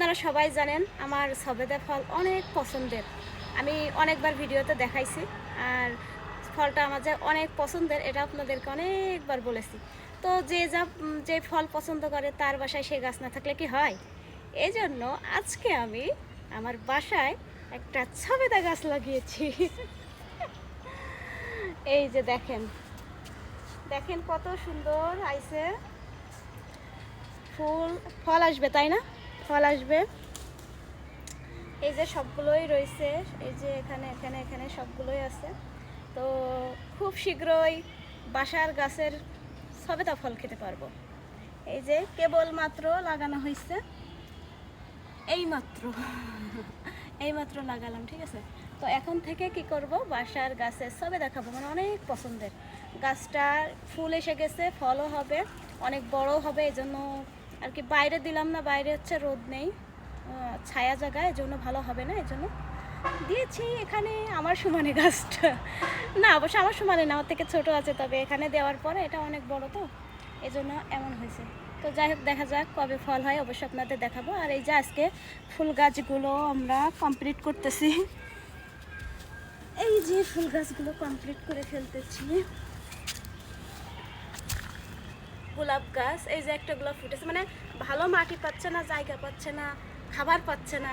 আপনারা সবাই জানেন আমার সবেদা ফল অনেক পছন্দের। আমি অনেকবার ভিডিওতে দেখাইছি। আর ফলটা আমার যে অনেক পছন্দের এটা আপনাদেরকে অনেকবার বলেছি। তো যে ফল পছন্দ করে তার বাসায় সে গাছ না থাকলে কি হয়? এজন্য আজকে আমি আমার বাসায় একটা সবেদা গাছ লাগিয়েছি। এই যে দেখেন, দেখেন কত সুন্দর আইছে। ফল আসবে, তাই না? ফল আসবে। এই যে সবগুলোই রয়েছে, এই যে এখানে এখানে এখানে সবগুলোই আছে। তো খুব শীঘ্রই বাসার গাছের সবেদা ফল খেতে পারবো। এই যে কেবলমাত্র লাগানো হয়েছে, এইমাত্র এইমাত্র লাগালাম, ঠিক আছে। তো এখন থেকে কি করব, বাসার গাছের সবেদা খাবো, মানে অনেক পছন্দের। গাছটা ফুল এসে গেছে, ফলও হবে, অনেক বড় হবে। এই জন্য আর কি বাইরে দিলাম না, বাইরে হচ্ছে রোদ নেই, ছায়া জায়গায়, এই জন্য ভালো হবে না, এই জন্য দিয়েছি এখানে আমার সমানে গাছটা। না, অবশ্য আমার সমানে না, আমার থেকে ছোটো আছে, তবে এখানে দেওয়ার পরে এটা অনেক বড়, তো এই জন্য এমন হয়েছে। তো যাই হোক, দেখা যাক কবে ফল হয়, অবশ্যই আপনাদের দেখাবো। আর এই যে আজকে ফুল গাছগুলো আমরা কমপ্লিট করতেছি, এই যে ফুল গাছগুলো কমপ্লিট করে ফেলতেছি। গোলাপ গাছ, এই যে একটা গোলাপ ফুটেছে, মানে ভালো মাটি পাচ্ছে না, জায়গা পাচ্ছে না, খাবার পাচ্ছে না,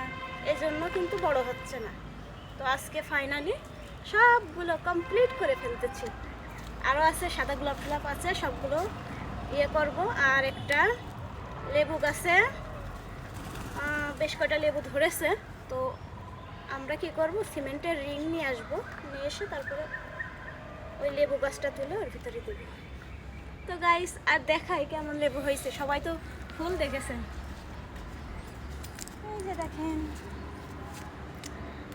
এই জন্য কিন্তু বড় হচ্ছে না। তো আজকে ফাইনালি সবগুলো কমপ্লিট করে ফেলতেছি। আরও আছে সাদা গোলাপ টোলাপ আছে, সবগুলো ইয়ে করব। আর একটা লেবু গাছে বেশ কয়টা লেবু ধরেছে, তো আমরা কি করব, সিমেন্টের রিং নিয়ে আসবো, নিয়ে এসে তারপরে ওই লেবু গাছটা তুলে ওর ভিতরে দেবো। তো গাইস, আর দেখাই কেমন লেবু হয়েছে। সবাই তো ফুল দেখেছেন, এই যে দেখেন,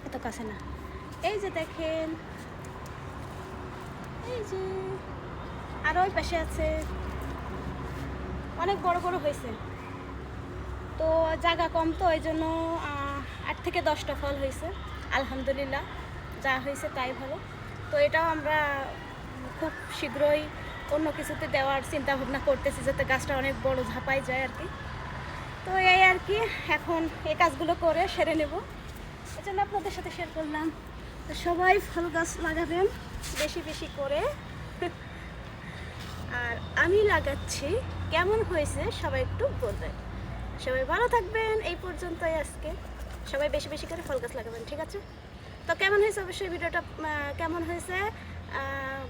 এত কাছে না, এই যে দেখেন, এই যে আর ওই পাশে আছে, অনেক বড় বড় হয়েছে। তো জায়গা কম, তো ওই জন্য 8 থেকে 10টা ফল হয়েছে। আলহামদুলিল্লাহ, যা হয়েছে তাই ভালো। তো এটাও আমরা খুব শীঘ্রই অন্য কিছুতে দেওয়ার চিন্তা ভাবনা করতেছি, যাতে গাছটা অনেক বড় ঝাঁপাই যায় আর কি। তো এই আর কি, এখন এই কাজগুলো করে সেরে নেব, এই জন্য আপনাদের সাথে শেয়ার করলাম। তো সবাই ফল গাছ লাগাবেন বেশি বেশি করে। আর আমি লাগাচ্ছি, কেমন হয়েছে সবাই একটু বলবেন। সবাই ভালো থাকবেন, এই পর্যন্তই আজকে। সবাই বেশি বেশি করে ফল গাছ লাগাবেন, ঠিক আছে? তো কেমন হয়েছে অবশ্যই ভিডিওটা, কেমন হয়েছে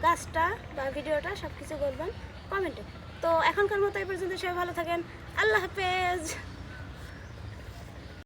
গাছটা বা ভিডিওটা, সব কিছু বলবেন কমেন্টে। তো এখনকার মতো এই পর্যন্ত, সবাই ভালো থাকেন, আল্লাহ হাফেজ।